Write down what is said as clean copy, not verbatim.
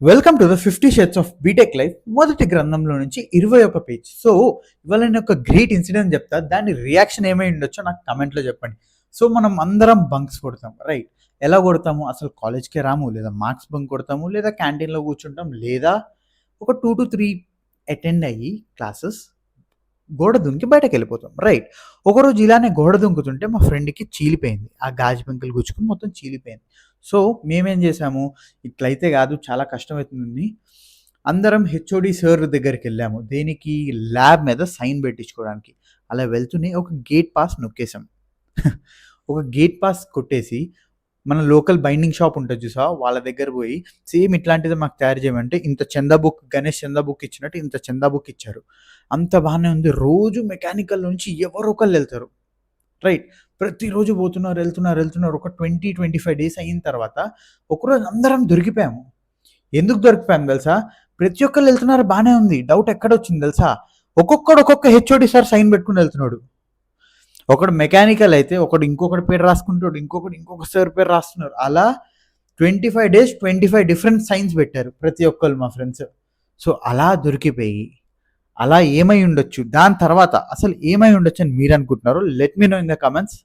Welcome to the 50 shades of BTech life మొదటి గ్రంథంలో నుంచి 21 పేజ్. సో ఇవాళ నేను ఒక గ్రేట్ ఇన్సిడెంట్ చెప్తా, దాని రియాక్షన్ ఏమై ఉండొచ్చో నాకు కమెంట్లో చెప్పండి. సో మనం అందరం బంక్స్ కొడతాం, రైట్? ఎలా కొడతాము? అసలు కాలేజ్కే రాము, లేదా మార్క్స్ బంక్ కొడతాము, లేదా క్యాంటీన్లో కూర్చుంటాం, లేదా ఒక 2 to 3 అటెండ్ అయ్యి క్లాసెస్ గోడ దుంకి బయటకు వెళ్ళిపోతాం, రైట్? ఒకరోజు ఇలానే గోడ దుంకుతుంటే మా ఫ్రెండ్కి చీలిపోయింది, ఆ గాజు పెంకులు గుచ్చుకుని మొత్తం చీలిపోయింది. సో మేమేం చేసాము, ఇట్లయితే కాదు, చాలా కష్టమవుతుంది. అందరం హెచ్ఓడి సార్ దగ్గరికి వెళ్ళాము. దేనికి? ల్యాబ్ మీద సైన్ పెట్టించుకోవడానికి. అలా వెళ్తూనే ఒక గేట్ పాస్ నొక్కేసాం. ఒక గేట్ పాస్ కొట్టేసి మన లోకల్ బైండింగ్ షాప్ ఉంటుంది చూసా, వాళ్ళ దగ్గర పోయి సేమ్ ఇట్లాంటిది మాకు తయారు చేయమంటే ఇంత చందా బుక్, గణేష్ చందా బుక్ ఇచ్చినట్టు ఇంత చందా బుక్ ఇచ్చారు. అంత బాగానే ఉంది. రోజు మెకానికల్ నుంచి ఎవరో ఒకళ్ళు వెళ్తారు, రైట్? ప్రతిరోజు పోతున్నారు, వెళ్తున్నారు. ఒక 20-25 డేస్ అయిన తర్వాత ఒకరోజు అందరం దొరికిపోయాము. ఎందుకు దొరికిపోయాము తెలుసా? ప్రతి ఒక్కళ్ళు వెళ్తున్నారు, బాగానే ఉంది. డౌట్ ఎక్కడ వచ్చింది తెలుసా? ఒక్కొక్క హెచ్ఓడి సార్ సైన్ పెట్టుకుని వెళ్తున్నాడు. ఒకడు మెకానికల్ అయితే ఒకడు ఇంకొకటి పేరు రాసుకుంటాడు, ఇంకొక సార్ పేరు రాస్తున్నారు. అలా 25 డేస్ 25 డిఫరెంట్ సైన్స్ పెట్టారు ప్రతి ఒక్కరు మా ఫ్రెండ్స్. సో అలా దొరికిపోయి అలా ఏమై ఉండొచ్చు, దాని తర్వాత అసలు ఏమై ఉండొచ్చు అని మీరు అనుకుంటున్నారు? Let me know in the comments.